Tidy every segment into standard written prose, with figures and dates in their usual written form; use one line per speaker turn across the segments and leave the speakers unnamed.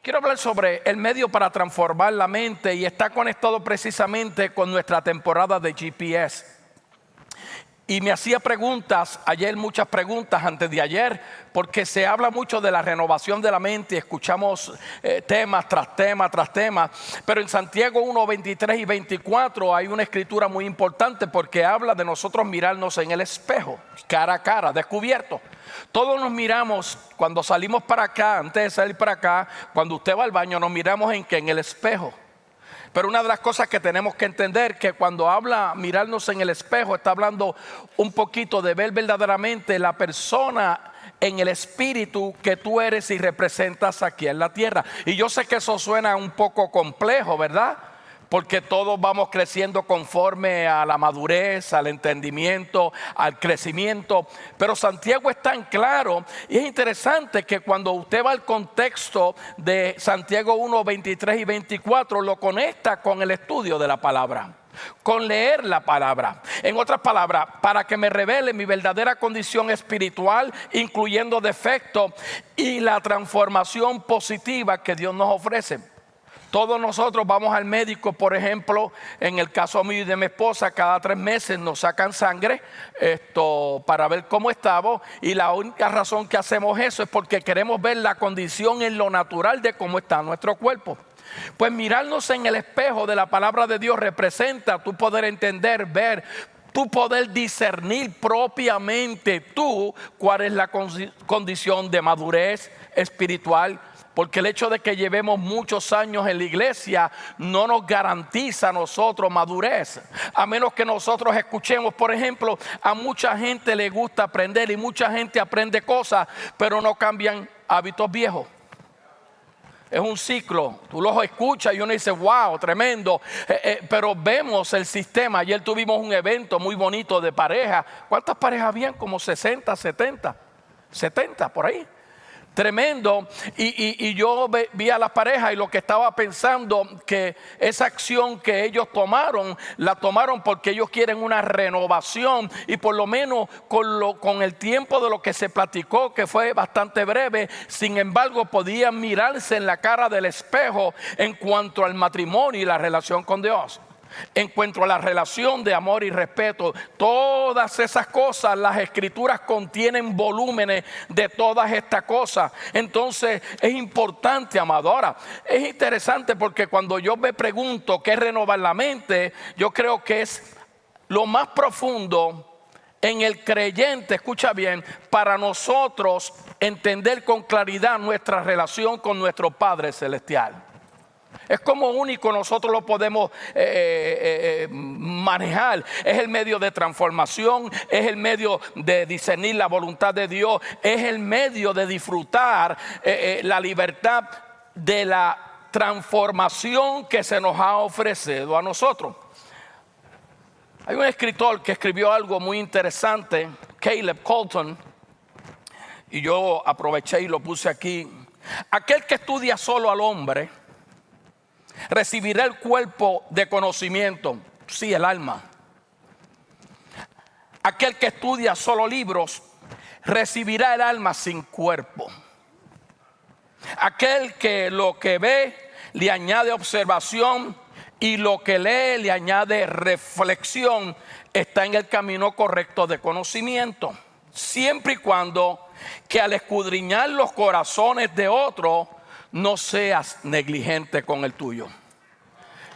Quiero hablar sobre el medio para transformar la mente y está conectado precisamente con nuestra temporada de GPS. Y me hacía preguntas, ayer muchas preguntas antes de ayer, porque se habla mucho de la renovación de la mente y escuchamos temas tras tema tras tema. Pero en Santiago 1, 23 y 24 hay una escritura muy importante porque habla de nosotros mirarnos en el espejo, cara a cara, descubierto. Todos nos miramos cuando salimos para acá, antes de salir para acá, cuando usted va al baño nos miramos en el espejo. Pero una de las cosas que tenemos que entender que cuando habla mirarnos en el espejo está hablando un poquito de ver verdaderamente la persona en el espíritu que tú eres y representas aquí en la tierra. Y yo sé que eso suena un poco complejo, ¿verdad? Porque todos vamos creciendo conforme a la madurez, al entendimiento, al crecimiento. Pero Santiago es tan claro y es interesante que cuando usted va al contexto de Santiago 1, 23 y 24, lo conecta con el estudio de la palabra, con leer la palabra. En otras palabras, para que me revele mi verdadera condición espiritual, incluyendo defectos y la transformación positiva que Dios nos ofrece. Todos nosotros vamos al médico, por ejemplo, en el caso mío y de mi esposa, cada 3 meses nos sacan sangre para ver cómo estamos. Y la única razón que hacemos eso es porque queremos ver la condición en lo natural de cómo está nuestro cuerpo. Pues mirarnos en el espejo de la palabra de Dios representa tu poder entender, ver, tu poder discernir propiamente tú cuál es la condición de madurez espiritual. Porque el hecho de que llevemos muchos años en la iglesia no nos garantiza a nosotros madurez. A menos que nosotros escuchemos, por ejemplo, a mucha gente le gusta aprender y mucha gente aprende cosas, pero no cambian hábitos viejos. Es un ciclo, tú los escuchas y uno dice, wow, tremendo, pero vemos el sistema. Ayer tuvimos un evento muy bonito de pareja. ¿Cuántas parejas habían? Como 60, 70 por ahí. Tremendo, y yo vi a las parejas y lo que estaba pensando que esa acción que ellos tomaron, la tomaron porque ellos quieren una renovación y por lo menos con el tiempo de lo que se platicó, que fue bastante breve, sin embargo podían mirarse en la cara del espejo en cuanto al matrimonio y la relación con Dios. En cuanto a la relación de amor y respeto, todas esas cosas, las escrituras contienen volúmenes de todas estas cosas. Entonces es importante, amado. Ahora, es interesante porque cuando yo me pregunto qué es renovar la mente, yo creo que es lo más profundo en el creyente, escucha bien, para nosotros entender con claridad nuestra relación con nuestro Padre Celestial. Es como único nosotros lo podemos manejar. Es el medio de transformación, es el medio de discernir la voluntad de Dios, es el medio de disfrutar la libertad de la transformación que se nos ha ofrecido a nosotros. Hay un escritor que escribió algo muy interesante, Caleb Colton, y yo aproveché y lo puse aquí. Aquel que estudia solo al hombre recibirá el cuerpo de conocimiento, sí, el alma. Aquel que estudia solo libros recibirá el alma sin cuerpo. Aquel que lo que ve le añade observación y lo que lee le añade reflexión está en el camino correcto de conocimiento, siempre y cuando que al escudriñar los corazones de otros no seas negligente con el tuyo.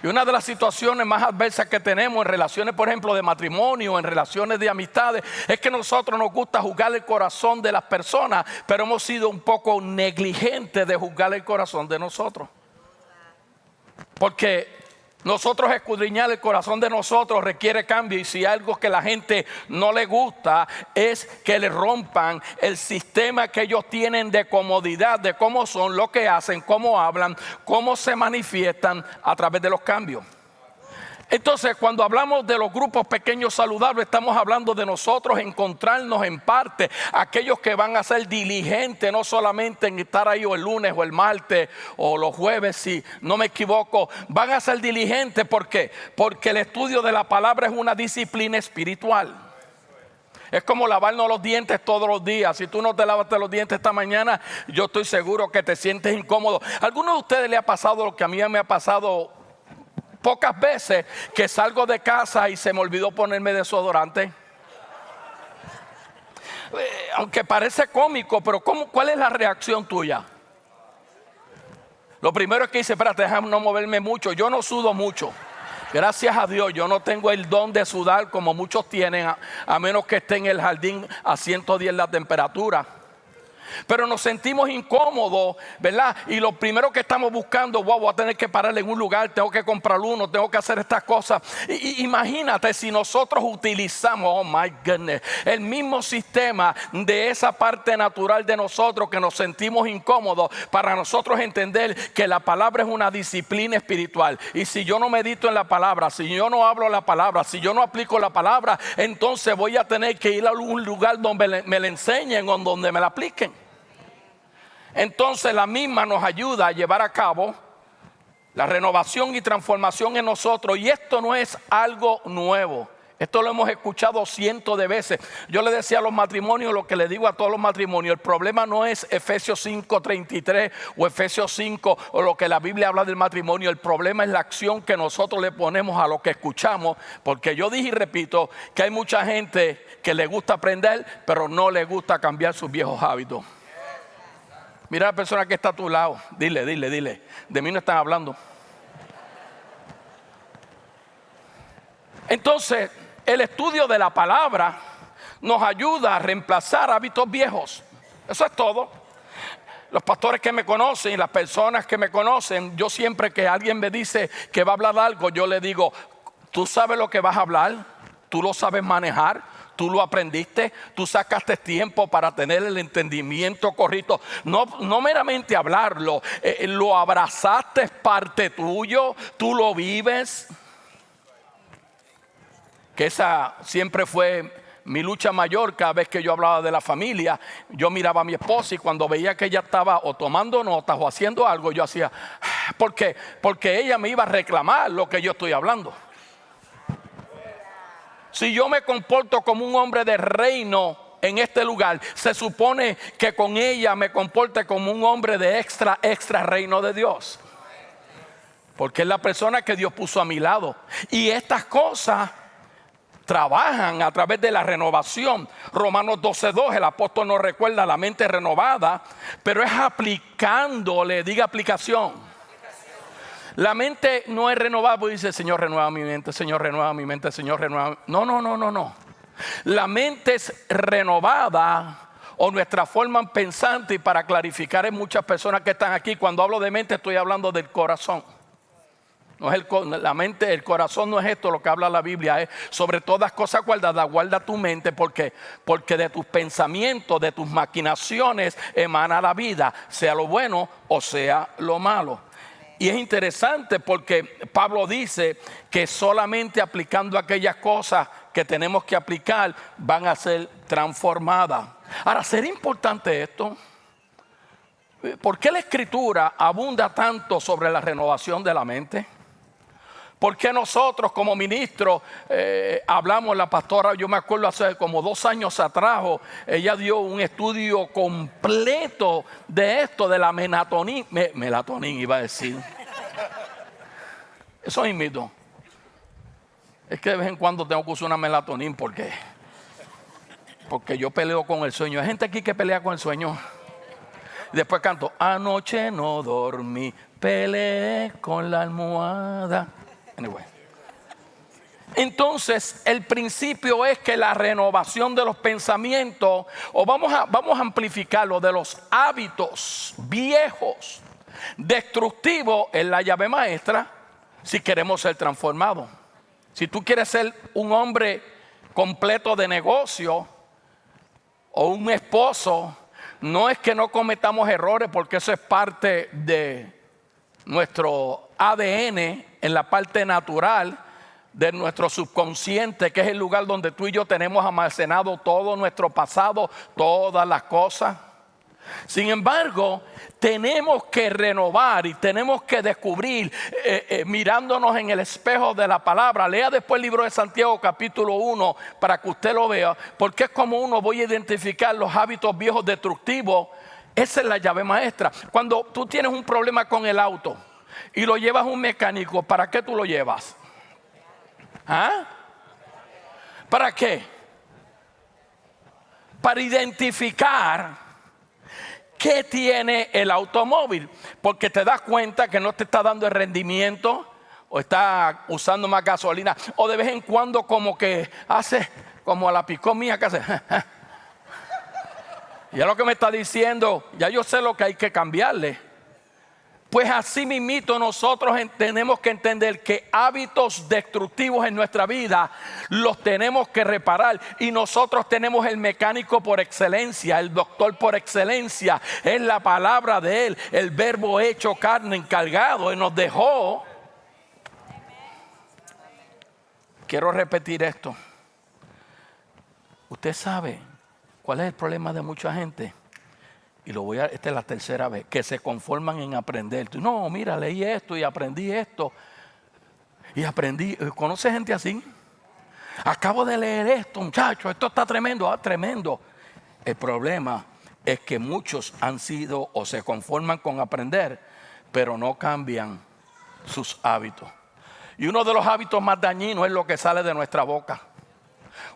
Y una de las situaciones más adversas que tenemos en relaciones, por ejemplo, de matrimonio, en relaciones de amistades, es que nosotros nos gusta juzgar el corazón de las personas, pero hemos sido un poco negligentes de juzgar el corazón de nosotros. Porque nosotros escudriñar el corazón de nosotros requiere cambio, y si algo que la gente no le gusta es que le rompan el sistema que ellos tienen de comodidad, de cómo son, lo que hacen, cómo hablan, cómo se manifiestan a través de los cambios. Entonces, cuando hablamos de los grupos pequeños saludables, estamos hablando de nosotros encontrarnos en parte, aquellos que van a ser diligentes, no solamente en estar ahí o el lunes o el martes o los jueves, si no me equivoco, van a ser diligentes. ¿Por qué? Porque el estudio de la palabra es una disciplina espiritual. Es como lavarnos los dientes todos los días. Si tú no te lavaste los dientes esta mañana, yo estoy seguro que te sientes incómodo. ¿A alguno de ustedes le ha pasado lo que a mí me ha pasado pocas veces, que salgo de casa y se me olvidó ponerme desodorante? Aunque parece cómico, pero ¿cuál es la reacción tuya? Lo primero es que dice, espérate, déjame no moverme mucho. Yo no sudo mucho. Gracias a Dios, yo no tengo el don de sudar como muchos tienen, a menos que esté en el jardín a 110 la temperatura. Pero nos sentimos incómodos, ¿verdad? Y lo primero que estamos buscando, wow, voy a tener que pararle en un lugar, tengo que comprar uno, tengo que hacer estas cosas. Imagínate si nosotros utilizamos, oh my goodness, el mismo sistema de esa parte natural de nosotros que nos sentimos incómodos, para nosotros entender que la palabra es una disciplina espiritual. Y si yo no medito en la palabra, si yo no hablo la palabra, si yo no aplico la palabra, entonces voy a tener que ir a un lugar donde me la enseñen o donde me la apliquen. Entonces la misma nos ayuda a llevar a cabo la renovación y transformación en nosotros. Y esto no es algo nuevo. Esto lo hemos escuchado cientos de veces. Yo le decía a los matrimonios lo que le digo a todos los matrimonios. El problema no es Efesios 5:33 o Efesios 5 o lo que la Biblia habla del matrimonio. El problema es la acción que nosotros le ponemos a lo que escuchamos. Porque yo dije y repito que hay mucha gente que le gusta aprender, pero no le gusta cambiar sus viejos hábitos. Mira a la persona que está a tu lado. Dile. De mí no están hablando. Entonces, el estudio de la palabra nos ayuda a reemplazar hábitos viejos. Eso es todo. Los pastores que me conocen y las personas que me conocen, yo siempre que alguien me dice que va a hablar algo, yo le digo, ¿tú sabes lo que vas a hablar? ¿Tú lo sabes manejar? ¿Tú lo aprendiste? ¿Tú sacaste tiempo para tener el entendimiento correcto? No meramente hablarlo, lo abrazaste, es parte tuyo, tú lo vives. Que esa siempre fue mi lucha mayor. Cada vez que yo hablaba de la familia, yo miraba a mi esposa y cuando veía que ella estaba o tomando notas o haciendo algo, yo hacía, ¿por qué? Porque ella me iba a reclamar lo que yo estoy hablando. Si yo me comporto como un hombre de reino en este lugar, se supone que con ella me comporte como un hombre de extra reino de Dios. Porque es la persona que Dios puso a mi lado. Y estas cosas trabajan a través de la renovación. Romanos 12:2, el apóstol nos recuerda la mente renovada, pero es aplicándole, diga aplicación. La mente no es renovada porque dice, Señor, renueva mi mente, Señor, renueva mi mente, Señor, renueva. No. La mente es renovada, o nuestra forma pensante, y para clarificar en muchas personas que están aquí, cuando hablo de mente estoy hablando del corazón. No es la mente, el corazón no es esto lo que habla la Biblia, es sobre todas cosas guardadas, guarda tu mente porque de tus pensamientos, de tus maquinaciones emana la vida, sea lo bueno o sea lo malo. Y es interesante porque Pablo dice que solamente aplicando aquellas cosas que tenemos que aplicar van a ser transformadas. Ahora, ¿será importante esto? ¿Por qué la Escritura abunda tanto sobre la renovación de la mente? ¿Por qué nosotros como ministros hablamos? La pastora, yo me acuerdo hace como 2 años atrás, ella dio un estudio completo de esto, de la melatonina iba a decir. Eso invito. Es que de vez en cuando tengo que usar una melatonina porque yo peleo con el sueño. Hay gente aquí que pelea con el sueño. Después canto, anoche no dormí, peleé con la almohada. Anyway. Entonces el principio es que la renovación de los pensamientos, o vamos a amplificarlo, de los hábitos viejos destructivos, es la llave maestra si queremos ser transformados. Si tú quieres ser un hombre completo de negocio o un esposo, no es que no cometamos errores, porque eso es parte de nuestro ADN, en la parte natural de nuestro subconsciente, que es el lugar donde tú y yo tenemos almacenado todo nuestro pasado, todas las cosas. Sin embargo, tenemos que renovar y tenemos que descubrir mirándonos en el espejo de la palabra. Lea después el libro de Santiago capítulo 1 para que usted lo vea, porque es como uno voy a identificar los hábitos viejos destructivos. Esa es la llave maestra. Cuando tú tienes un problema con el auto y lo llevas a un mecánico, ¿para qué tú lo llevas? ¿Ah? ¿Para qué? Para identificar qué tiene el automóvil, porque te das cuenta que no te está dando el rendimiento o está usando más gasolina, o de vez en cuando como que hace como a la picó mía que hace ya lo que me está diciendo, ya yo sé lo que hay que cambiarle. Pues así mismito nosotros tenemos que entender que hábitos destructivos en nuestra vida los tenemos que reparar. Y nosotros tenemos el mecánico por excelencia, el doctor por excelencia. Es la palabra de Él, el verbo hecho carne, encargado y nos dejó. Quiero repetir esto. Usted sabe cuál es el problema de mucha gente. Y esta es la tercera vez, que se conforman en aprender. Tú, no, mira, leí esto y aprendí esto. Y aprendí. ¿Conoce gente así? Acabo de leer esto, muchacho, esto está tremendo. Ah, tremendo. El problema es que muchos han sido o se conforman con aprender, pero no cambian sus hábitos. Y uno de los hábitos más dañinos es lo que sale de nuestra boca.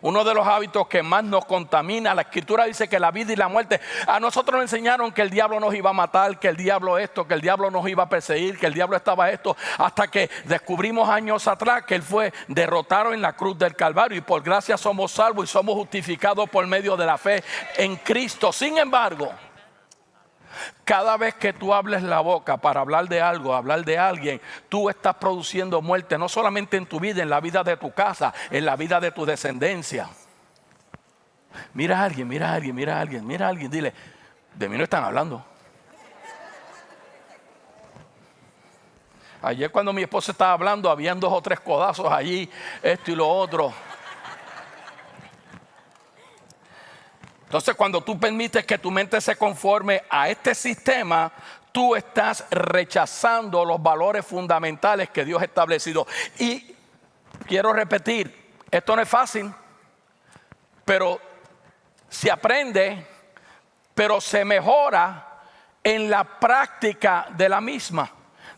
Uno de los hábitos que más nos contamina. La escritura dice que la vida y la muerte. A nosotros nos enseñaron que el diablo nos iba a matar, que el diablo esto, que el diablo nos iba a perseguir, que el diablo estaba esto, hasta que descubrimos años atrás que Él fue derrotado en la cruz del Calvario y por gracia somos salvos y somos justificados por medio de la fe en Cristo. Sin embargo, cada vez que tú hables la boca para hablar de algo, hablar de alguien, tú estás produciendo muerte, no solamente en tu vida, en la vida de tu casa, en la vida de tu descendencia. Mira a alguien, mira a alguien, mira a alguien, mira a alguien, dile, de mí no están hablando. Ayer cuando mi esposa estaba hablando, habían 2 o 3 codazos allí, esto y lo otro. Entonces, cuando tú permites que tu mente se conforme a este sistema, tú estás rechazando los valores fundamentales que Dios ha establecido. Y quiero repetir, esto no es fácil, pero se aprende, pero se mejora en la práctica de la misma.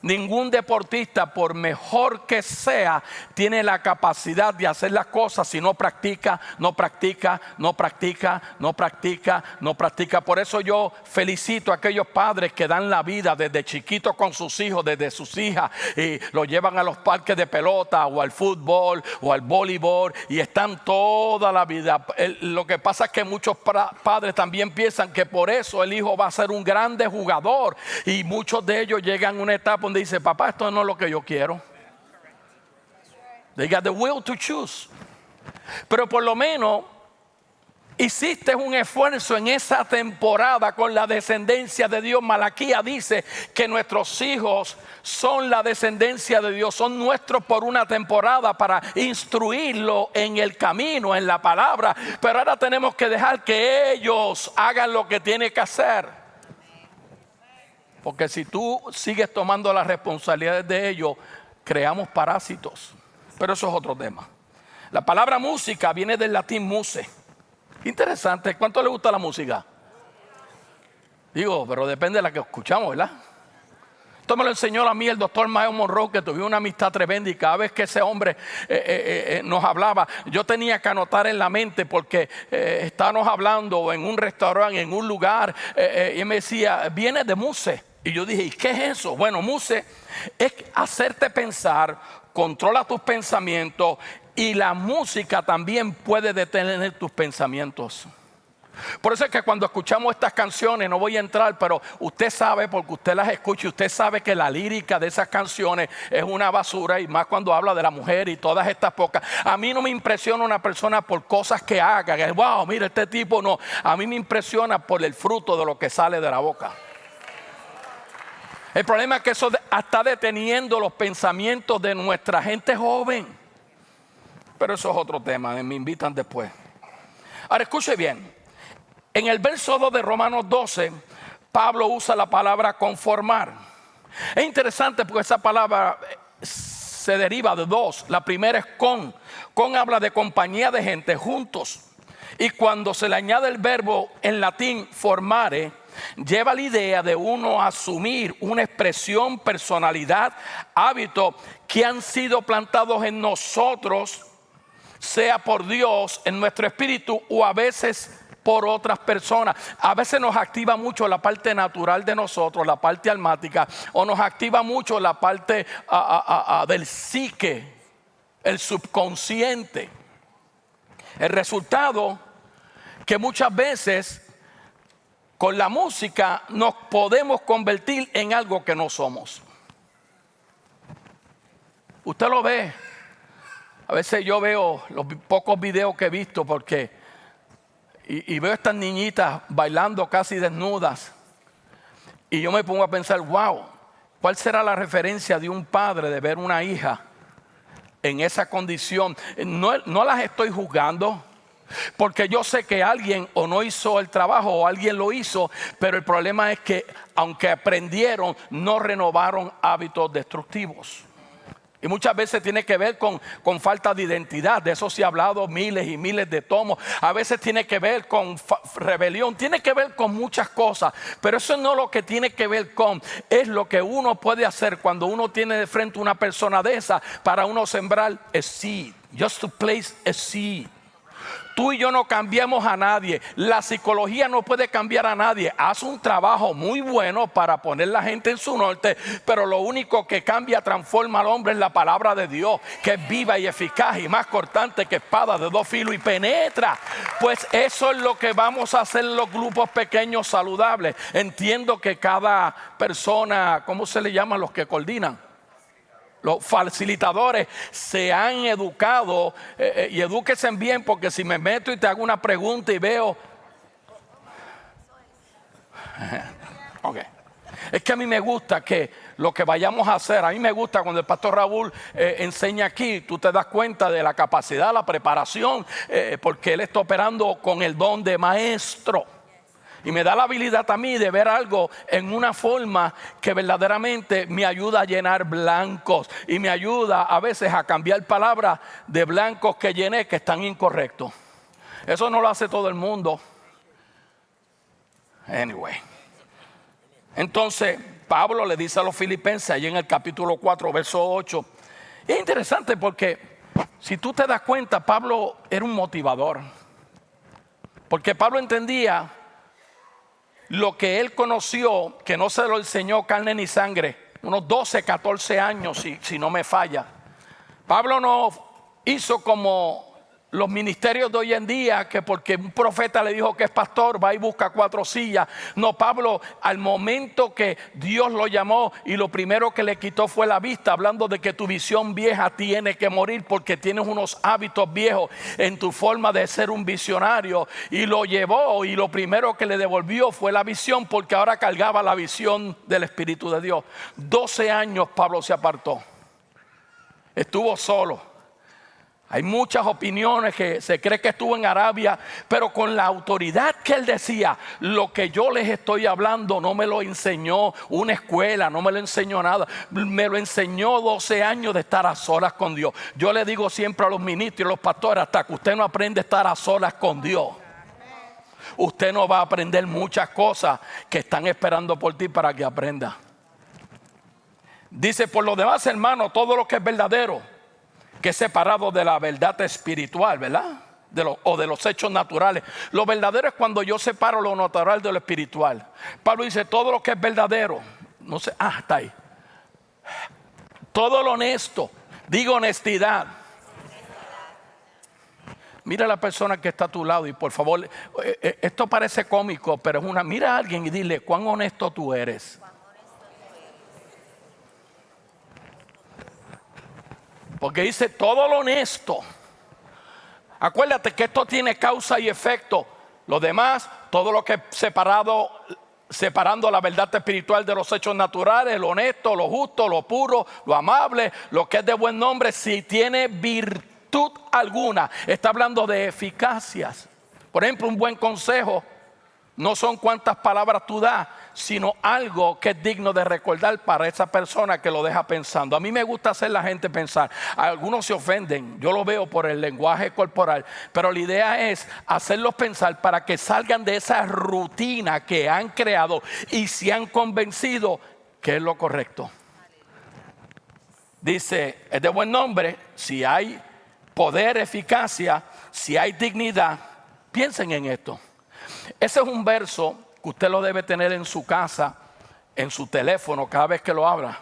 Ningún deportista, por mejor que sea, tiene la capacidad de hacer las cosas si no practica, no practica, no practica, no practica, no practica. Por eso yo felicito a aquellos padres que dan la vida desde chiquitos con sus hijos, desde sus hijas, y los llevan a los parques de pelota o al fútbol o al voleibol y están toda la vida. Lo que pasa es que muchos padres también piensan que por eso el hijo va a ser un grande jugador y muchos de ellos llegan a una etapa donde dice, papá, esto no es lo que yo quiero. They got the will to choose. Pero por lo menos hiciste un esfuerzo en esa temporada con la descendencia de Dios. Malaquías dice que nuestros hijos son la descendencia de Dios, son nuestros por una temporada para instruirlo en el camino, en la palabra. Pero ahora tenemos que dejar que ellos hagan lo que tienen que hacer. Porque si tú sigues tomando las responsabilidades de ellos, creamos parásitos. Pero eso es otro tema. La palabra música viene del latín muse. Interesante. ¿Cuánto le gusta la música? Digo, pero depende de la que escuchamos, ¿verdad? Esto me lo enseñó a mí el doctor Miles Monroe, que tuvimos una amistad tremenda y cada vez que ese hombre nos hablaba, yo tenía que anotar en la mente porque estábamos hablando en un restaurante, en un lugar, y me decía, viene de muse. Y yo dije, ¿y qué es eso? Bueno, muse es hacerte pensar, controla tus pensamientos y la música también puede detener tus pensamientos. Por eso es que cuando escuchamos estas canciones, no voy a entrar, pero usted sabe, porque usted las escucha, usted sabe que la lírica de esas canciones es una basura, y más cuando habla de la mujer y todas estas pocas. A mí no me impresiona una persona por cosas que haga, que wow, mira este tipo, no. A mí me impresiona por el fruto de lo que sale de la boca. El problema es que eso está deteniendo los pensamientos de nuestra gente joven. Pero eso es otro tema, me invitan después. Ahora escuche bien. En el verso 2 de Romanos 12, Pablo usa la palabra conformar. Es interesante porque esa palabra se deriva de dos. La primera es con. Con habla de compañía de gente juntos. Y cuando se le añade el verbo en latín formare, lleva la idea de uno asumir una expresión, personalidad, hábito que han sido plantados en nosotros, sea por Dios, en nuestro espíritu o a veces por otras personas. A veces nos activa mucho la parte natural de nosotros, la parte almática, o nos activa mucho la parte del psique, el subconsciente. El resultado que muchas veces con la música nos podemos convertir en algo que no somos. Usted lo ve. A veces yo veo los pocos videos que he visto porque y veo estas niñitas bailando casi desnudas. Y yo me pongo a pensar, wow, ¿cuál será la referencia de un padre de ver una hija en esa condición? No las estoy juzgando, porque yo sé que alguien o no hizo el trabajo o alguien lo hizo, pero el problema es que aunque aprendieron, no renovaron hábitos destructivos. Y muchas veces tiene que ver con falta de identidad. De eso se ha hablado miles y miles de tomos. A veces tiene que ver con rebelión. Tiene que ver con muchas cosas. Pero eso no es lo que tiene que ver con. Es lo que uno puede hacer cuando uno tiene de frente una persona de esa. Para uno sembrar a seed. Just to place a seed. Tú y yo no cambiamos a nadie. La psicología no puede cambiar a nadie. Hace un trabajo muy bueno para poner la gente en su norte, pero lo único que cambia, transforma al hombre es la palabra de Dios, que es viva y eficaz y más cortante que espada de dos filos y penetra. Pues eso es lo que vamos a hacer en los grupos pequeños saludables. Entiendo que cada persona, ¿cómo se le llama los que coordinan? Los facilitadores se han educado y edúquense bien, porque si me meto y te hago una pregunta y veo okay. Es que a mí me gusta que lo que vayamos a hacer, a mí me gusta cuando el pastor Raúl enseña aquí, tú te das cuenta de la capacidad, la preparación, porque él está operando con el don de maestro. Y me da la habilidad a mí de ver algo en una forma que verdaderamente me ayuda a llenar blancos. Y me ayuda a veces a cambiar palabras de blancos que llené que están incorrectos. Eso no lo hace todo el mundo. Anyway. Entonces Pablo le dice a los filipenses allí en el capítulo 4 verso 8. Y es interesante porque si tú te das cuenta, Pablo era un motivador. Porque Pablo entendía lo que él conoció, que no se lo enseñó carne ni sangre, unos 12, 14 años si no me falla. Pablo no hizo como los ministerios de hoy en día, que porque un profeta le dijo que es pastor, va y busca 4 sillas. No, Pablo, al momento que Dios lo llamó y lo primero que le quitó fue la vista, hablando de que tu visión vieja tiene que morir porque tienes unos hábitos viejos en tu forma de ser un visionario. Y lo llevó y lo primero que le devolvió fue la visión, porque ahora cargaba la visión del Espíritu de Dios. 12 años Pablo se apartó. Estuvo solo. Hay muchas opiniones que se cree que estuvo en Arabia, pero con la autoridad que él decía, lo que yo les estoy hablando no me lo enseñó una escuela, no me lo enseñó nada, me lo enseñó 12 años de estar a solas con Dios. Yo le digo siempre a los ministros y a los pastores, hasta que usted no aprende a estar a solas con Dios, usted no va a aprender muchas cosas que están esperando por ti para que aprenda. Dice, por lo demás, hermano, todo lo que es verdadero, que es separado de la verdad espiritual, ¿verdad? O de los hechos naturales. Lo verdadero es cuando yo separo lo natural de lo espiritual. Pablo dice, todo lo que es verdadero, no sé, está ahí. Todo lo honesto, digo honestidad. Mira a la persona que está a tu lado y por favor, esto parece cómico, pero es mira a alguien y dile, ¿cuán honesto tú eres? Porque dice todo lo honesto. Acuérdate que esto tiene causa y efecto. Lo demás, todo lo que es separando la verdad espiritual de los hechos naturales, lo honesto, lo justo, lo puro, lo amable, lo que es de buen nombre, si tiene virtud alguna. Está hablando de eficacias. Por ejemplo, un buen consejo no son cuántas palabras tú das, sino algo que es digno de recordar para esa persona que lo deja pensando. A mí me gusta hacer la gente pensar. Algunos se ofenden, yo lo veo por el lenguaje corporal, pero la idea es hacerlos pensar para que salgan de esa rutina que han creado y se han convencido que es lo correcto. Dice, es de buen nombre, si hay poder, eficacia, si hay dignidad, piensen en esto. Ese es un verso que usted lo debe tener en su casa, en su teléfono, cada vez que lo abra.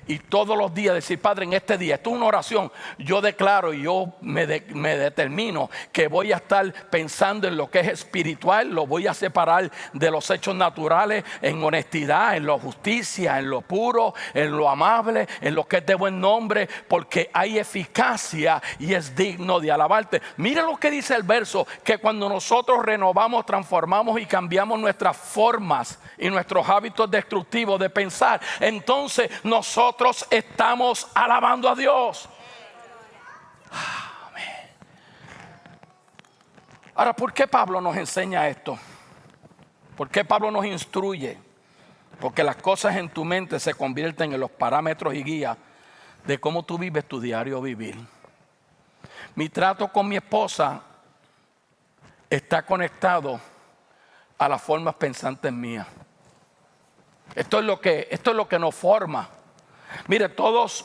Y todos los días decir, Padre, en este día, esto es una oración, yo declaro y yo me determino que voy a estar pensando en lo que es espiritual, lo voy a separar de los hechos naturales, en honestidad, en la justicia, en lo puro, en lo amable, en lo que es de buen nombre, porque hay eficacia y es digno de alabarte. Mira lo que dice el verso, que cuando nosotros renovamos, transformamos y cambiamos nuestras formas y nuestros hábitos destructivos de pensar, entonces nosotros estamos alabando a Dios. Amén. Ahora, ¿por qué Pablo nos enseña esto? ¿Por qué Pablo nos instruye? Porque las cosas en tu mente se convierten en los parámetros y guías de cómo tú vives tu diario vivir. Mi trato con mi esposa está conectado a las formas pensantes mías. Esto es lo que nos forma. Mire, todos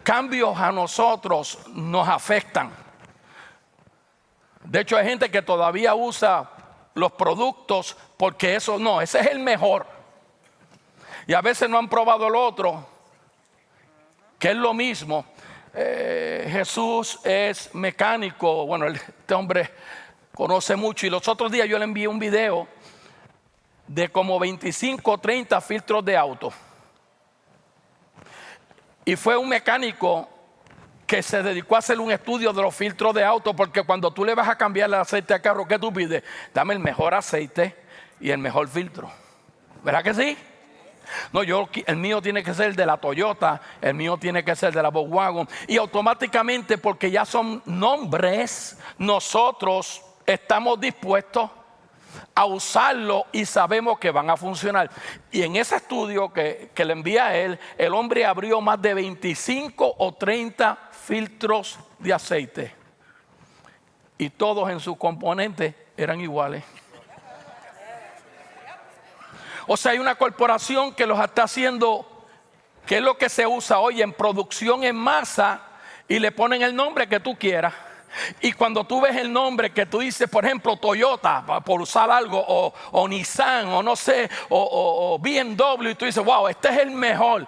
cambios a nosotros nos afectan. De hecho, hay gente que todavía usa los productos porque ese es el mejor. Y a veces no han probado el otro, que es lo mismo. Jesús es mecánico. Bueno, este hombre conoce mucho. Y los otros días yo le envié un video de como 25 o 30 filtros de auto. Y fue un mecánico que se dedicó a hacer un estudio de los filtros de auto, porque cuando tú le vas a cambiar el aceite al carro, ¿qué tú pides? Dame el mejor aceite y el mejor filtro. ¿Verdad que sí? No, el mío tiene que ser el de la Toyota, el mío tiene que ser el de la Volkswagen. Y automáticamente, porque ya son nombres, nosotros estamos dispuestos a usarlo y sabemos que van a funcionar. Y en ese estudio que le envía a él, el hombre abrió más de 25 o 30 filtros de aceite y todos en sus componentes eran iguales. O sea, hay una corporación que los está haciendo, que es lo que se usa hoy en producción en masa, y le ponen el nombre que tú quieras. Y cuando tú ves el nombre que tú dices, por ejemplo, Toyota, por usar algo, o Nissan, o no sé, o BMW, y tú dices, wow, este es el mejor.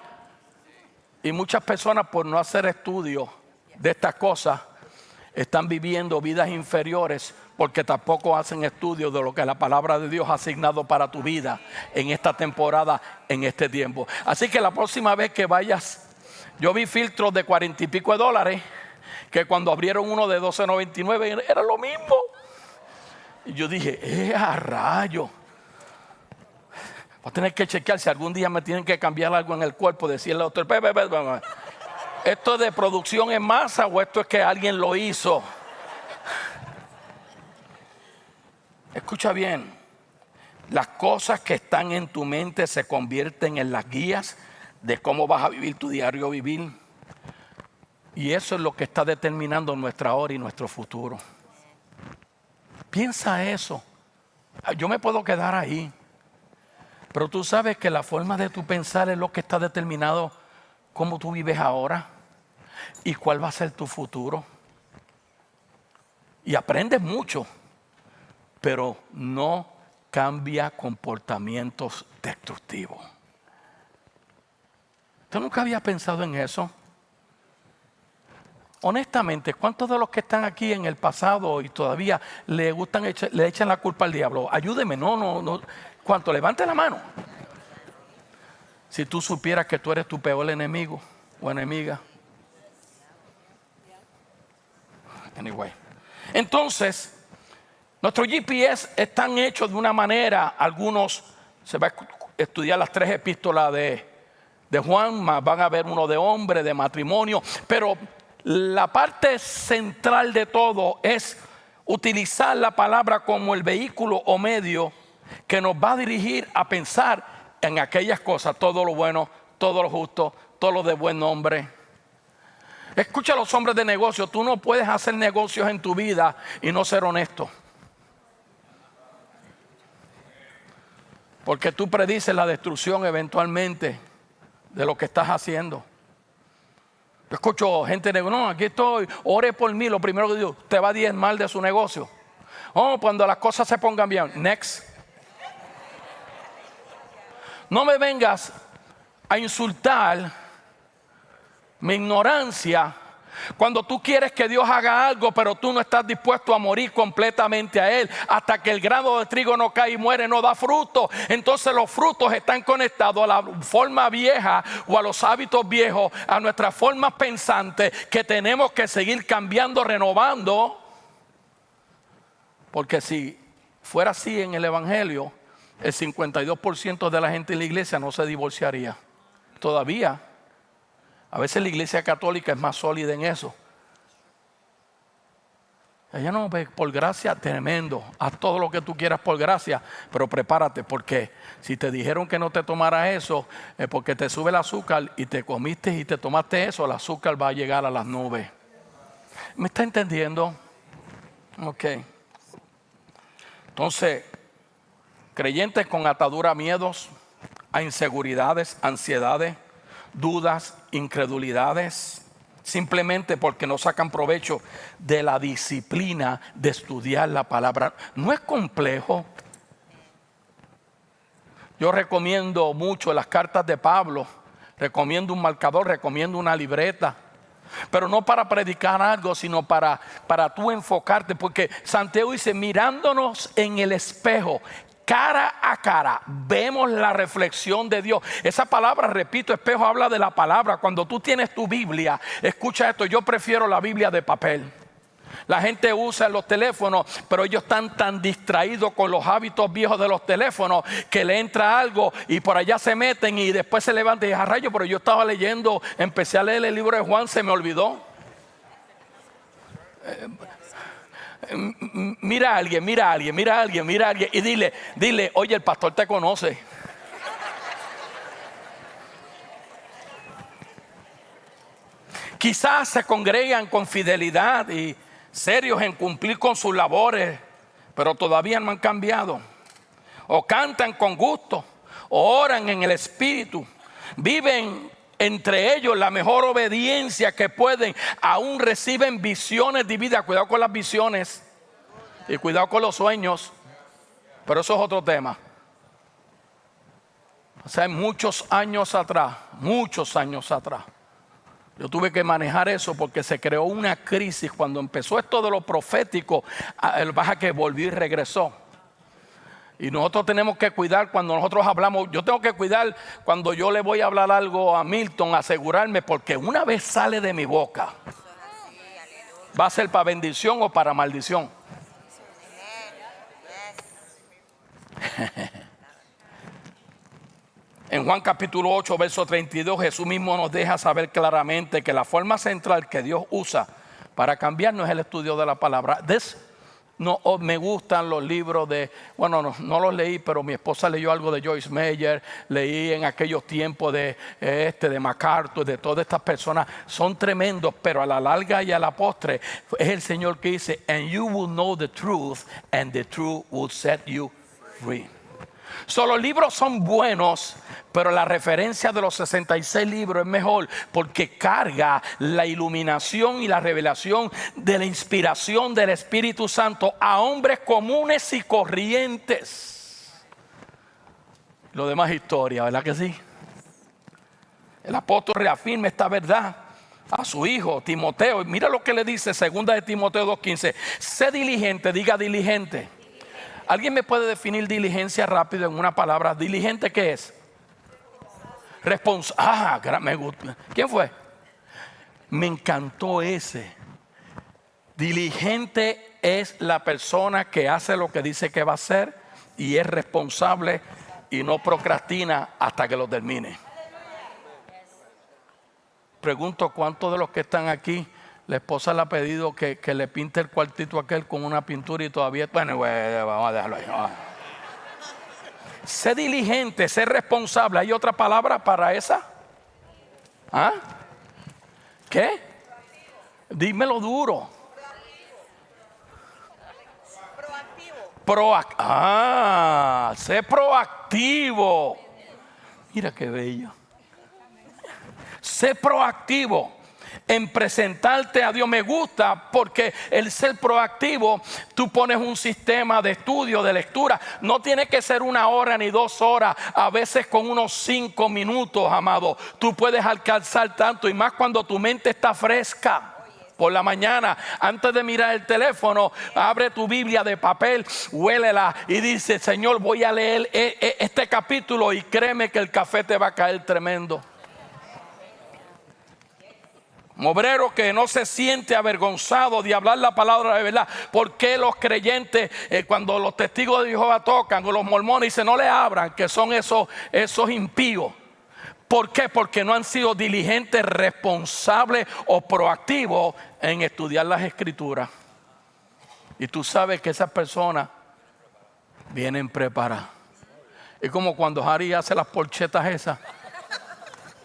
Y muchas personas, por no hacer estudios de estas cosas, están viviendo vidas inferiores porque tampoco hacen estudios de lo que la palabra de Dios ha asignado para tu vida en esta temporada, en este tiempo. Así que la próxima vez que vayas, yo vi filtros de $40 y pico, que cuando abrieron uno de $12.99 era lo mismo. Y yo dije, a rayo. Voy a tener que chequear si algún día me tienen que cambiar algo en el cuerpo, decirle al doctor, ¿esto es de producción en masa o esto es que alguien lo hizo? Escucha bien, las cosas que están en tu mente se convierten en las guías de cómo vas a vivir tu diario vivir. Y eso es lo que está determinando nuestra hora y nuestro futuro. Piensa eso. Yo me puedo quedar ahí, pero tú sabes que la forma de tu pensar es lo que está determinado cómo tú vives ahora y cuál va a ser tu futuro. Y aprendes mucho, pero no cambia comportamientos destructivos. ¿Tú nunca habías pensado en eso? Honestamente, ¿cuántos de los que están aquí en el pasado y todavía le echan la culpa al diablo? Ayúdeme, no. ¿Cuánto? Levante la mano. Si tú supieras que tú eres tu peor enemigo o enemiga. Anyway. Entonces, nuestros GPS están hechos de una manera, algunos, se va a estudiar las 3 epístolas de Juan, más van a ver uno de hombre, de matrimonio, pero la parte central de todo es utilizar la palabra como el vehículo o medio que nos va a dirigir a pensar en aquellas cosas, todo lo bueno, todo lo justo, todo lo de buen nombre. Escucha a los hombres de negocio, tú no puedes hacer negocios en tu vida y no ser honesto. Porque tú predices la destrucción eventualmente de lo que estás haciendo. Yo escucho gente de no, aquí estoy, ore por mí. Lo primero que digo, te va a diezmar de su negocio. Oh, cuando las cosas se pongan bien, next. No me vengas a insultar mi ignorancia cuando tú quieres que Dios haga algo, pero tú no estás dispuesto a morir completamente a Él. Hasta que el grano de trigo no cae y muere, no da fruto. Entonces los frutos están conectados a la forma vieja o a los hábitos viejos, a nuestras formas pensantes que tenemos que seguir cambiando, renovando. Porque si fuera así en el Evangelio, el 52% de la gente en la iglesia no se divorciaría. Todavía, a veces la iglesia católica es más sólida en eso. Ella no ve por gracia, tremendo. Haz todo lo que tú quieras por gracia, pero prepárate, porque si te dijeron que no te tomaras eso, es porque te sube el azúcar y te comiste y te tomaste eso, el azúcar va a llegar a las nubes. ¿Me está entendiendo? Ok. Entonces, creyentes con atadura a miedos, a inseguridades, ansiedades, dudas, incredulidades, simplemente porque no sacan provecho de la disciplina de estudiar la palabra. No es complejo. Yo recomiendo mucho las cartas de Pablo, recomiendo un marcador, recomiendo una libreta. Pero no para predicar algo, sino para tú enfocarte. Porque Santiago dice, mirándonos en el espejo, cara a cara, vemos la reflexión de Dios. Esa palabra, repito, espejo habla de la palabra. Cuando tú tienes tu Biblia, escucha esto, yo prefiero la Biblia de papel. La gente usa los teléfonos, pero ellos están tan distraídos con los hábitos viejos de los teléfonos que le entra algo y por allá se meten y después se levantan y dicen, rayo, pero yo estaba leyendo, empecé a leer el libro de Juan, se me olvidó. Mira a alguien y dile, oye, el pastor te conoce. Quizás se congregan con fidelidad y serios en cumplir con sus labores, pero todavía no han cambiado. O cantan con gusto, o oran en el Espíritu, viven entre ellos la mejor obediencia que pueden, aún reciben visiones divinas. Cuidado con las visiones y cuidado con los sueños, pero eso es otro tema. O sea, muchos años atrás, yo tuve que manejar eso porque se creó una crisis cuando empezó esto de lo profético. Baja que volvió y regresó. Y nosotros tenemos que cuidar cuando nosotros hablamos. Yo tengo que cuidar cuando yo le voy a hablar algo a Milton, asegurarme, porque una vez sale de mi boca, va a ser para bendición o para maldición. En Juan capítulo 8, verso 32, Jesús mismo nos deja saber claramente que la forma central que Dios usa para cambiarnos es el estudio de la palabra. No me gustan los libros de, bueno, no los leí, pero mi esposa leyó algo de Joyce Meyer, leí en aquellos tiempos de MacArthur, de todas estas personas, son tremendos, pero a la larga y a la postre es el Señor que dice, and you will know the truth, and the truth will set you free. Los libros son buenos, pero la referencia de los 66 libros es mejor porque carga la iluminación y la revelación de la inspiración del Espíritu Santo a hombres comunes y corrientes. Lo demás es historia, ¿verdad que sí? El apóstol reafirma esta verdad a su hijo Timoteo. Mira lo que le dice 2 de Timoteo 2:15. Sé diligente, diga diligente. ¿Alguien me puede definir diligencia rápido en una palabra? ¿Diligente qué es? Me gusta. ¿Quién fue? Me encantó ese. Diligente es la persona que hace lo que dice que va a hacer y es responsable y no procrastina hasta que lo termine. Pregunto, ¿cuántos de los que están aquí La esposa le ha pedido que le pinte el cuartito aquel con una pintura y todavía, bueno, vamos a dejarlo ahí. Sé diligente, sé responsable. ¿Hay otra palabra para esa? ¿Ah? ¿Qué? Dímelo duro. Sé proactivo. Mira qué bello. Sé proactivo en presentarte a Dios. Me gusta porque el ser proactivo, tú pones un sistema de estudio, de lectura. No tiene que ser 1 hora ni 2 horas. A veces con unos 5 minutos, amado, tú puedes alcanzar tanto. Y más cuando tu mente está fresca. Por la mañana, antes de mirar el teléfono, abre tu Biblia de papel, huélela y dice: Señor, voy a leer este capítulo, y créeme que el café te va a caer tremendo. Obrero que no se siente avergonzado de hablar la palabra de verdad. ¿Por qué los creyentes, cuando los testigos de Jehová tocan, o los mormones, dicen no le abran, que son esos impíos? ¿Por qué? Porque no han sido diligentes, responsables o proactivos en estudiar las escrituras. Y tú sabes que esas personas vienen preparadas. Es como cuando Harry hace las porchetas esas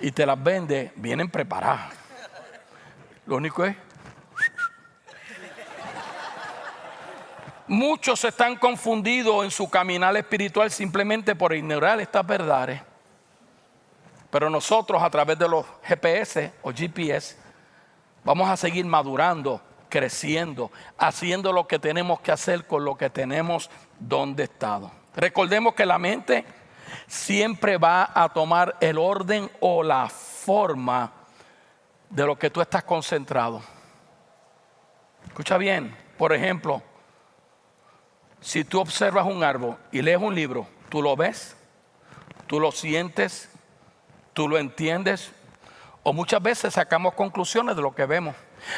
y te las vende, vienen preparadas. Lo único es, muchos están confundidos en su caminar espiritual simplemente por ignorar estas verdades. Pero nosotros, a través de los GPS o GPS, vamos a seguir madurando, creciendo, haciendo lo que tenemos que hacer con lo que tenemos donde estado. Recordemos que la mente siempre va a tomar el orden o la forma de lo que tú estás concentrado. Escucha bien, por ejemplo, si tú observas un árbol y lees un libro, tú lo ves, tú lo sientes, tú lo entiendes, o muchas veces sacamos conclusiones de lo que vemos.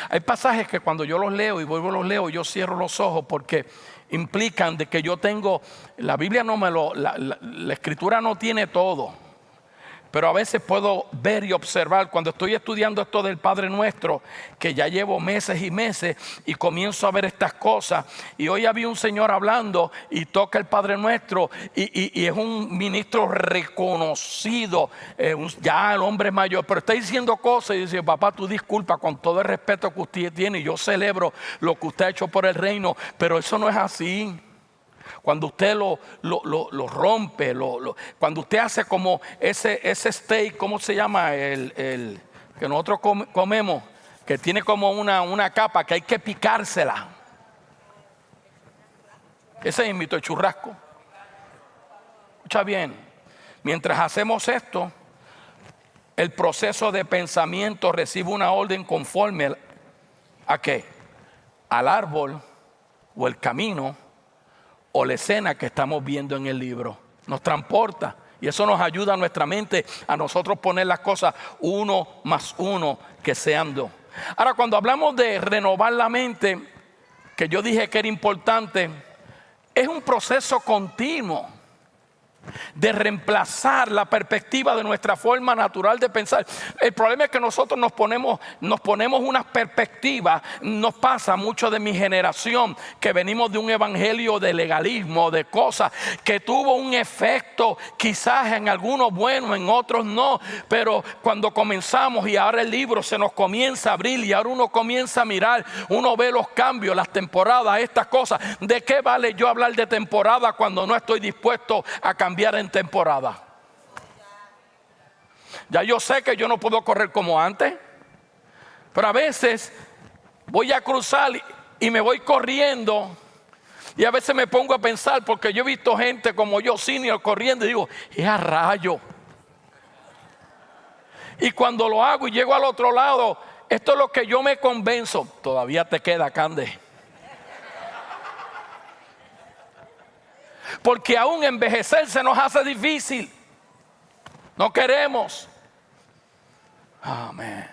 Hay pasajes que cuando yo los leo y vuelvo a los leo, yo cierro los ojos porque implican de que yo tengo, la Biblia no me lo, la escritura no tiene todo. Pero a veces puedo ver y observar cuando estoy estudiando esto del Padre Nuestro, que ya llevo meses y meses y comienzo a ver estas cosas. Y hoy había un señor hablando y toca el Padre Nuestro y es un ministro reconocido, ya el hombre mayor, pero está diciendo cosas y dice: papá, tú disculpa, con todo el respeto que usted tiene, yo celebro lo que usted ha hecho por el reino, pero eso no es así. Cuando usted lo rompe, cuando usted hace como ese steak, ¿cómo se llama? El que nosotros comemos, que tiene como una capa que hay que picársela. Ese es el churrasco. Escucha bien, mientras hacemos esto, el proceso de pensamiento recibe una orden conforme ¿a qué? Al árbol o el camino o la escena que estamos viendo en el libro. Nos transporta y eso nos ayuda a nuestra mente a nosotros poner las cosas 1 más 1 que sean 2. Ahora, cuando hablamos de renovar la mente, que yo dije que era importante, es un proceso continuo de reemplazar la perspectiva de nuestra forma natural de pensar. El problema es que nosotros nos ponemos unas perspectivas. Nos pasa mucho de mi generación, que venimos de un evangelio de legalismo, de cosas que tuvo un efecto quizás en algunos bueno, en otros no, pero cuando comenzamos y ahora el libro se nos comienza a abrir y ahora uno comienza a mirar, uno ve los cambios, las temporadas, estas cosas. ¿De qué vale yo hablar de temporada cuando no estoy dispuesto a cambiar en temporada? Ya yo sé que yo no puedo correr como antes, pero a veces voy a cruzar y me voy corriendo, y a veces me pongo a pensar, porque yo he visto gente como yo, senior, corriendo, y digo: es a rayo. Y cuando lo hago y llego al otro lado, esto es lo que yo me convenzo. Todavía te queda, Cande. Porque aún envejecer se nos hace difícil. No queremos. Amén.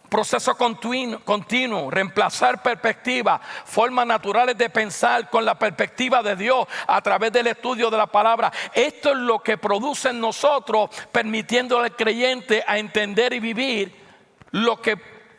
Proceso continuo, reemplazar perspectivas, formas naturales de pensar con la perspectiva de Dios a través del estudio de la palabra. Esto es lo que produce en nosotros, permitiendo al creyente a entender y vivir lo que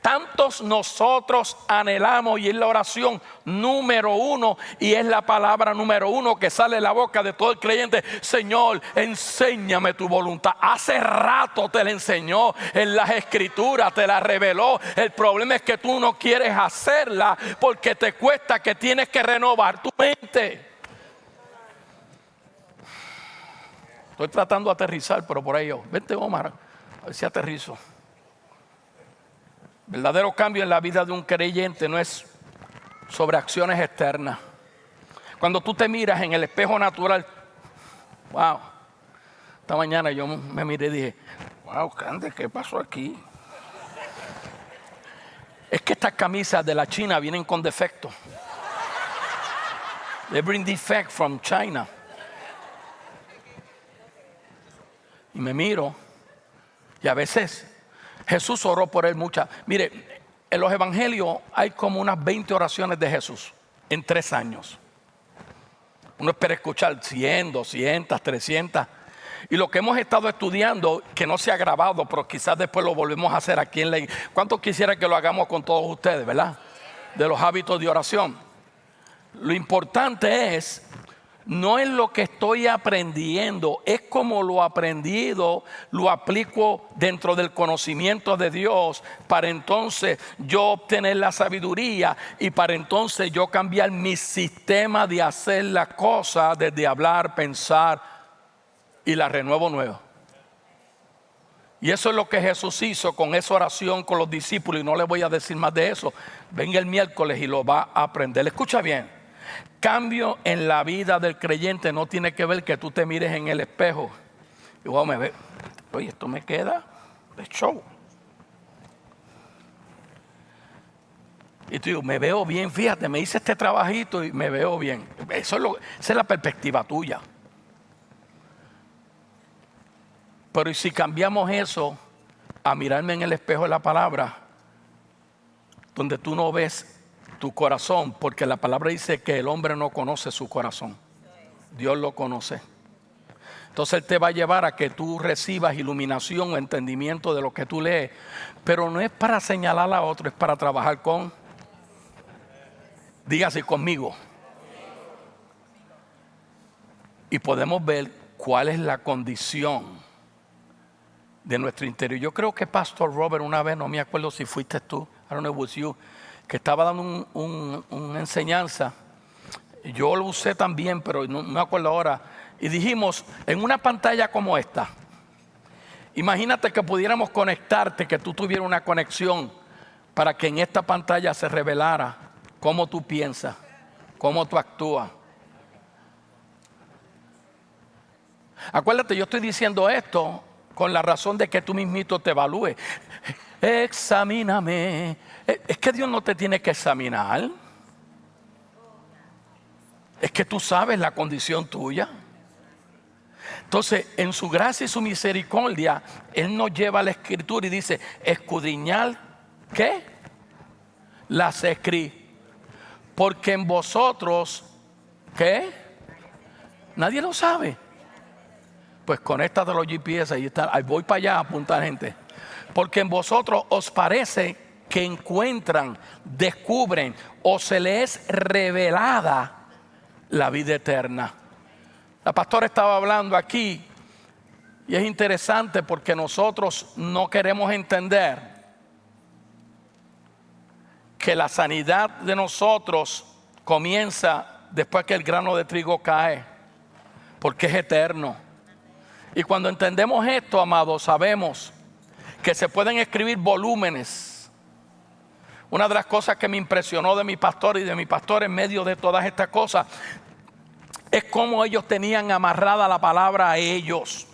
tantos nosotros anhelamos, y es la oración número uno y es la palabra número uno que sale de la boca de todo el creyente. Señor, enséñame tu voluntad. Hace rato te la enseñó en las escrituras, te la reveló. El problema es que tú no quieres hacerla porque te cuesta, que tienes que renovar tu mente. Estoy tratando de aterrizar, pero por ahí yo. Vente, Omar, a ver si aterrizo. Verdadero cambio en la vida de un creyente no es sobre acciones externas. Cuando tú te miras en el espejo natural, wow. Esta mañana yo me miré y dije, wow, Candy, ¿qué pasó aquí? Es que estas camisas de la China vienen con defecto. They bring defect from China. Y me miro, y a veces Jesús oró por él muchas. Mire, en los evangelios hay como unas 20 oraciones de Jesús en 3 años. Uno espera escuchar 100, 200, 300. Y lo que hemos estado estudiando, que no se ha grabado, pero quizás después lo volvemos a hacer aquí en la iglesia. ¿Cuántos quisiera que lo hagamos con todos ustedes, verdad? De los hábitos de oración. Lo importante es, no es lo que estoy aprendiendo, es como lo aprendido, lo aplico dentro del conocimiento de Dios, para entonces yo obtener la sabiduría y para entonces yo cambiar mi sistema de hacer las cosas, desde hablar, pensar y la renuevo nuevo. Y eso es lo que Jesús hizo con esa oración con los discípulos, y no le voy a decir más de eso. Venga el miércoles y lo va a aprender. Escucha bien. Cambio en la vida del creyente no tiene que ver que tú te mires en el espejo y wow, me ve, oye, esto me queda de show. Y tú digo, me veo bien, fíjate, me hice este trabajito y me veo bien. Esa es la perspectiva tuya. Pero ¿y si cambiamos eso a mirarme en el espejo de la palabra, donde tú no ves tu corazón? Porque la palabra dice que el hombre no conoce su corazón, Dios lo conoce. Entonces Él te va a llevar a que tú recibas iluminación o entendimiento de lo que tú lees, pero no es para señalar a otro, es para trabajar con, dígase conmigo, y podemos ver cuál es la condición de nuestro interior. Yo creo que Pastor Robert una vez, no me acuerdo si fuiste tú, I don't know if it was you, que estaba dando una enseñanza. Yo lo usé también, pero no me acuerdo ahora. Y dijimos, en una pantalla como esta, imagínate que pudiéramos conectarte, que tú tuvieras una conexión para que en esta pantalla se revelara cómo tú piensas, cómo tú actúas. Acuérdate, yo estoy diciendo esto con la razón de que tú mismito te evalúes. Examíname. Es que Dios no te tiene que examinar. Es que tú sabes la condición tuya. Entonces, en su gracia y su misericordia, Él nos lleva a la Escritura y dice, escudriñar, ¿qué? Las Escrituras. Porque en vosotros, ¿qué? Nadie lo sabe. Pues conéctate a los GPS, ahí está, ahí voy para allá a apuntar gente. Porque en vosotros os parece que encuentran, descubren o se les es revelada la vida eterna. La pastora estaba hablando aquí y es interesante porque nosotros no queremos entender que la sanidad de nosotros comienza después que el grano de trigo cae, porque es eterno. Y cuando entendemos esto, amados, sabemos que se pueden escribir volúmenes. Una de las cosas que me impresionó de mi pastor y de mi pastor en medio de todas estas cosas es cómo ellos tenían amarrada la palabra a ellos.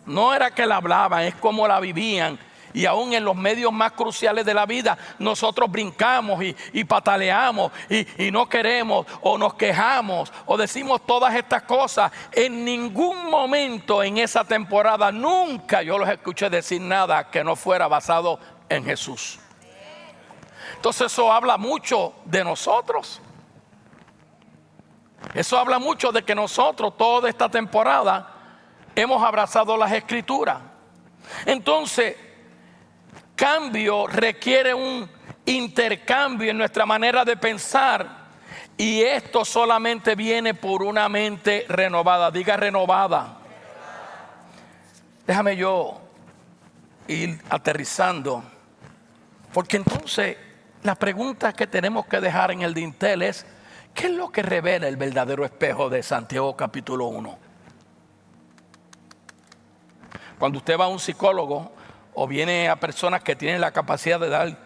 No era que la hablaban, es cómo la vivían. Y aún en los medios más cruciales de la vida, nosotros brincamos y pataleamos y no queremos o nos quejamos o decimos todas estas cosas. En ningún momento en esa temporada, nunca yo los escuché decir nada que no fuera basado en Jesús. Entonces eso habla mucho de nosotros. Eso habla mucho de que nosotros toda esta temporada hemos abrazado las Escrituras. Entonces, cambio requiere un intercambio en nuestra manera de pensar. Y esto solamente viene por una mente renovada. Diga renovada. Déjame yo ir aterrizando. Porque entonces la pregunta que tenemos que dejar en el dintel es: ¿qué es lo que revela el verdadero espejo de Santiago capítulo 1? Cuando usted va a un psicólogo o viene a personas que tienen la capacidad de dar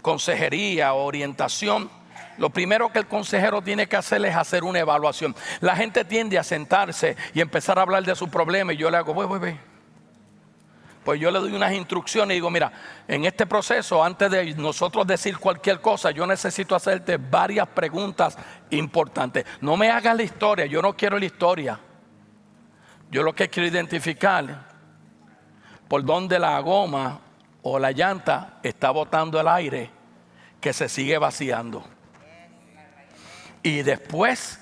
consejería o orientación, lo primero que el consejero tiene que hacer es hacer una evaluación. La gente tiende a sentarse y empezar a hablar de su problema y yo le hago, pues yo le doy unas instrucciones y digo, mira, en este proceso, antes de nosotros decir cualquier cosa, yo necesito hacerte varias preguntas importantes. No me hagas la historia, yo no quiero la historia. Yo lo que quiero identificar por dónde la goma o la llanta está botando el aire que se sigue vaciando. Y después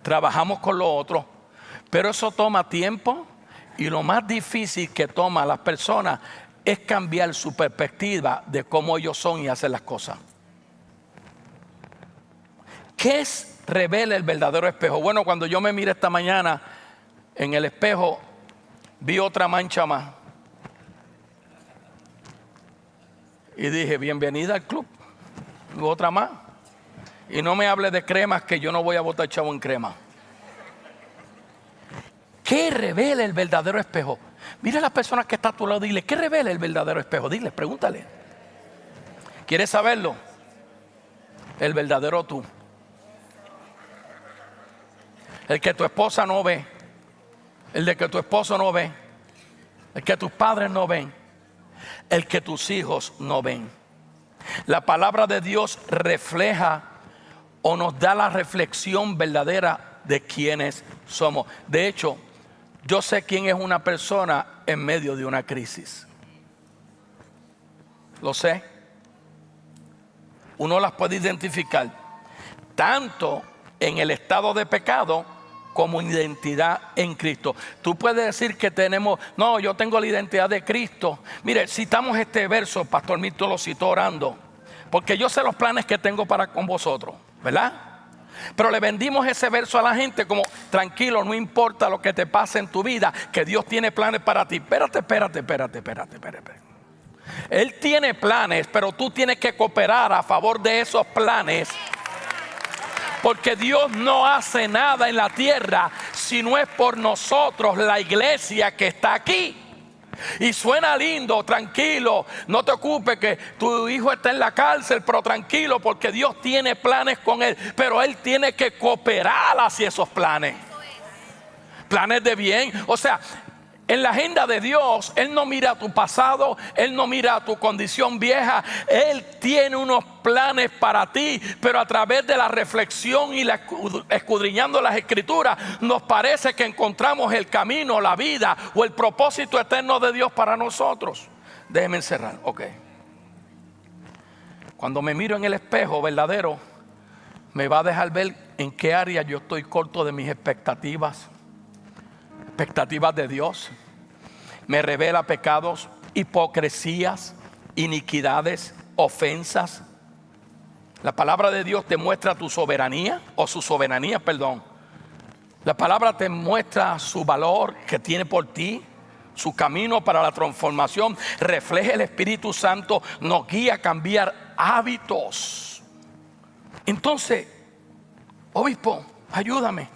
trabajamos con lo otro. Pero eso toma tiempo, y lo más difícil que toma a las personas es cambiar su perspectiva de cómo ellos son y hacen las cosas. ¿Qué revela el verdadero espejo? Bueno, cuando yo me miré esta mañana en el espejo, vi otra mancha más. Y dije, bienvenida al club. Y otra más. Y no me hable de cremas, que yo no voy a botar chavo en crema. ¿Qué revela el verdadero espejo? Mira a las personas que están a tu lado, dile, ¿qué revela el verdadero espejo? Dile, pregúntale. ¿Quieres saberlo? El verdadero tú. El que tu esposa no ve. El de que tu esposo no ve. El que tus padres no ven. El que tus hijos no ven. La palabra de Dios refleja o nos da la reflexión verdadera de quiénes somos. De hecho, yo sé quién es una persona en medio de una crisis. Lo sé. Uno las puede identificar tanto en el estado de pecado como en identidad en Cristo. Tú puedes decir que no, yo tengo la identidad de Cristo. Mire, citamos este verso, Pastor Milton lo citó orando, porque yo sé los planes que tengo para con vosotros, ¿verdad? Pero le vendimos ese verso a la gente como, tranquilo, no importa lo que te pase en tu vida, que Dios tiene planes para ti. Espérate. Él tiene planes, pero tú tienes que cooperar a favor de esos planes. Porque Dios no hace nada en la tierra si no es por nosotros, la iglesia que está aquí. Y suena lindo, tranquilo, no te ocupes que tu hijo está en la cárcel, pero tranquilo, porque Dios tiene planes con él. Pero él tiene que cooperar hacia esos planes. Planes de bien. O sea, en la agenda de Dios, Él no mira a tu pasado, Él no mira a tu condición vieja. Él tiene unos planes para ti, pero a través de la reflexión y escudriñando las escrituras, nos parece que encontramos el camino, la vida o el propósito eterno de Dios para nosotros. Déjeme encerrar, ok. Cuando me miro en el espejo verdadero, me va a dejar ver en qué área yo estoy corto de mis expectativas de Dios. Me revela pecados, hipocresías, iniquidades, ofensas. La palabra de Dios te muestra tu soberanía, o su soberanía, perdón. La palabra te muestra su valor que tiene por ti, su camino para la transformación. Refleja el Espíritu Santo, nos guía a cambiar hábitos. Entonces, obispo, ayúdame.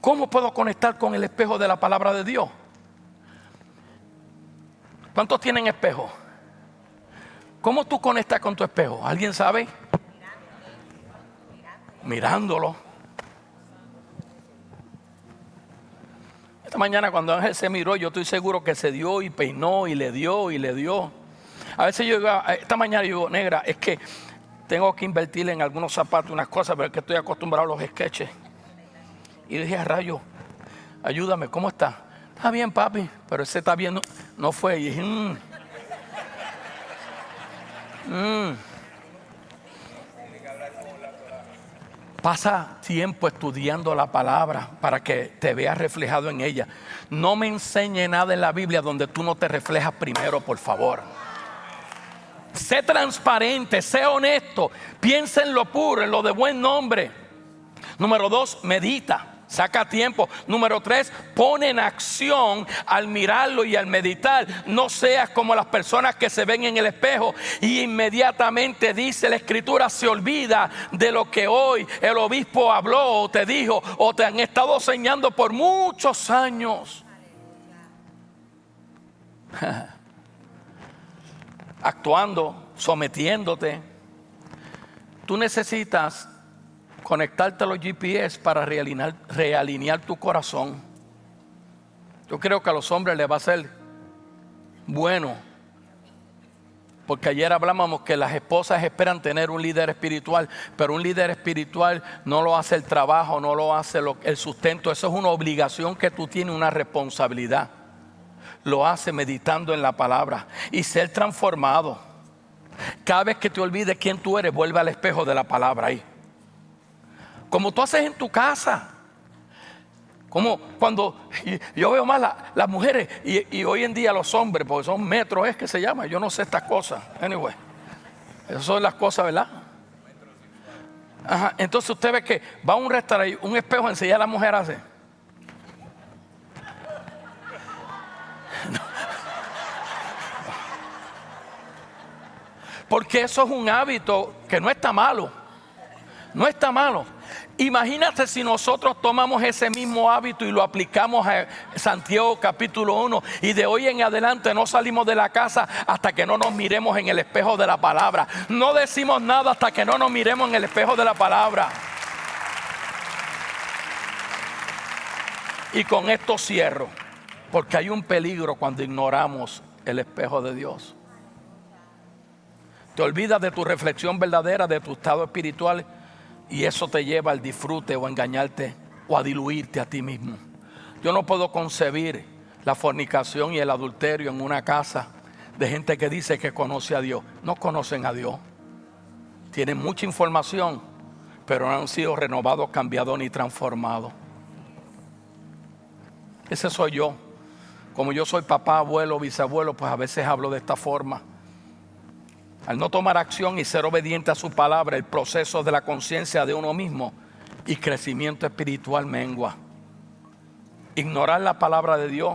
¿Cómo puedo conectar con el espejo de la palabra de Dios? ¿Cuántos tienen espejo? ¿Cómo tú conectas con tu espejo? ¿Alguien sabe? Mirándolo. Esta mañana cuando Ángel se miró, yo estoy seguro que se dio y peinó y le dio y le dio. A veces yo digo, esta mañana yo digo, negra, es que tengo que invertir en algunos zapatos, unas cosas, pero es que estoy acostumbrado a los sketches. Y dije, rayo, ayúdame, ¿cómo está? Está bien, papi, pero ese está bien, no fue. Y dije, Pasa tiempo estudiando la palabra para que te veas reflejado en ella. No me enseñe nada en la Biblia donde tú no te reflejas primero, por favor. Sé transparente, sé honesto, piensa en lo puro, en lo de buen nombre. Número 2, medita. Saca tiempo. Número 3, pone en acción al mirarlo y al meditar. No seas como las personas que se ven en el espejo y inmediatamente, dice la Escritura, se olvida de lo que hoy el obispo habló o te dijo o te han estado enseñando por muchos años. Actuando, sometiéndote. Tú necesitas conectarte a los GPS para realinear tu corazón. Yo creo que a los hombres les va a ser bueno, porque ayer hablábamos que las esposas esperan tener un líder espiritual, pero un líder espiritual no lo hace el trabajo, no lo hace el sustento. Eso es una obligación que tú tienes, una responsabilidad. Lo hace meditando en la palabra y ser transformado. Cada vez que te olvides quién tú eres, vuelve al espejo de la palabra ahí. Como tú haces en tu casa. Como cuando yo veo más las mujeres y hoy en día los hombres, porque son metros, es que se llama. Yo no sé estas cosas. Anyway, esas son las cosas, ¿verdad? Ajá. Entonces usted ve que va a un restaurante, un espejo, enseguida la mujer hace. Porque eso es un hábito que no está malo. No está malo. Imagínate si nosotros tomamos ese mismo hábito y lo aplicamos a Santiago capítulo 1 y de hoy en adelante no salimos de la casa hasta que no nos miremos en el espejo de la palabra. No decimos nada hasta que no nos miremos en el espejo de la palabra. Y con esto cierro, porque hay un peligro cuando ignoramos el espejo de Dios. Te olvidas de tu reflexión verdadera, de tu estado espiritual, y eso te lleva al disfrute o a engañarte o a diluirte a ti mismo. Yo no puedo concebir la fornicación y el adulterio en una casa de gente que dice que conoce a Dios. No conocen a Dios. Tienen mucha información, pero no han sido renovados, cambiados ni transformados. Ese soy yo. Como yo soy papá, abuelo, bisabuelo, pues a veces hablo de esta forma. Al no tomar acción y ser obediente a su palabra, el proceso de la conciencia de uno mismo y crecimiento espiritual mengua. Ignorar la palabra de Dios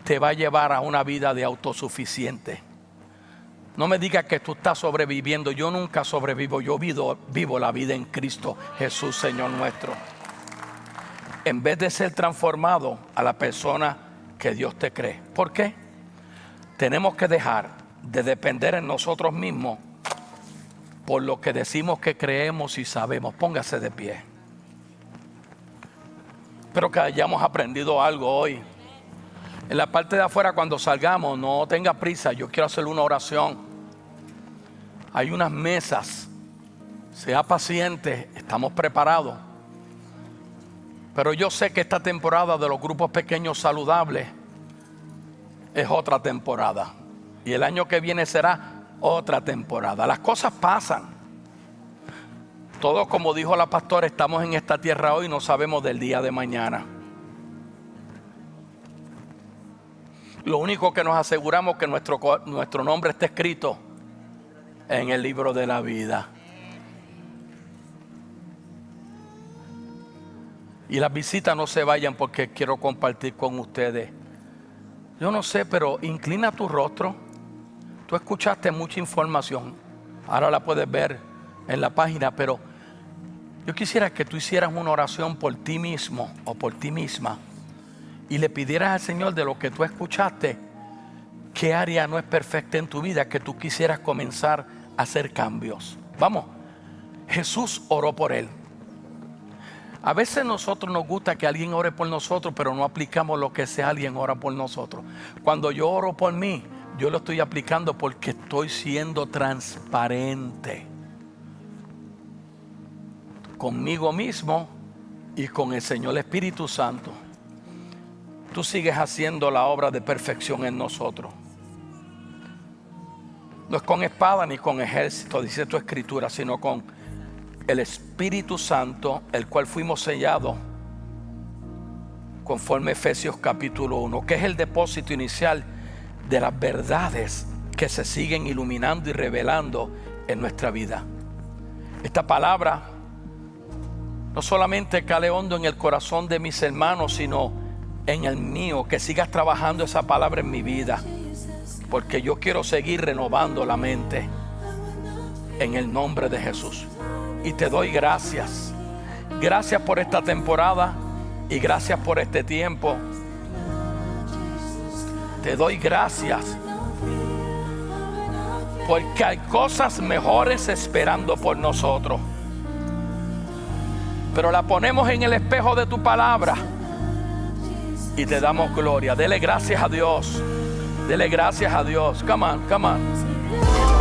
te va a llevar a una vida de autosuficiente. No me digas que tú estás sobreviviendo. Yo nunca sobrevivo. Yo vivo la vida en Cristo Jesús, Señor nuestro. En vez de ser transformado a la persona que Dios te cree. ¿Por qué? Tenemos que dejar de depender en nosotros mismos por lo que decimos que creemos y sabemos. Póngase de pie. Espero que hayamos aprendido algo hoy. En la parte de afuera, cuando salgamos, no tenga prisa. Yo quiero hacer una oración. Hay unas mesas. Sea paciente, estamos preparados. Pero yo sé que esta temporada de los grupos pequeños saludables es otra temporada. Y el año que viene será otra temporada. Las cosas pasan. Todos, como dijo la pastora, estamos en esta tierra hoy y no sabemos del día de mañana. Lo único que nos aseguramos es que nuestro nombre esté escrito en el libro de la vida. Y las visitas no se vayan porque quiero compartir con ustedes. Yo no sé, pero inclina tu rostro. Tú escuchaste mucha información, ahora la puedes ver en la página, pero yo quisiera que tú hicieras una oración por ti mismo o por ti misma y le pidieras al Señor de lo que tú escuchaste, qué área no es perfecta en tu vida que tú quisieras comenzar a hacer cambios. Vamos, Jesús oró por él. A veces nosotros nos gusta que alguien ore por nosotros, pero no aplicamos lo que ese alguien ora por nosotros. Cuando yo oro por mí, yo lo estoy aplicando porque estoy siendo transparente conmigo mismo y con el Señor Espíritu Santo. Tú sigues haciendo la obra de perfección en nosotros. No es con espada ni con ejército, dice tu escritura, sino con el Espíritu Santo, el cual fuimos sellados conforme Efesios capítulo 1, que es el depósito inicial de las verdades que se siguen iluminando y revelando en nuestra vida. Esta palabra no solamente cale hondo en el corazón de mis hermanos, sino en el mío, que sigas trabajando esa palabra en mi vida, porque yo quiero seguir renovando la mente en el nombre de Jesús. Y te doy gracias. Gracias por esta temporada y gracias por este tiempo. Te doy gracias porque hay cosas mejores esperando por nosotros, pero la ponemos en el espejo de tu palabra y te damos gloria. Dele gracias a Dios. Dele gracias a Dios. Come on, come on.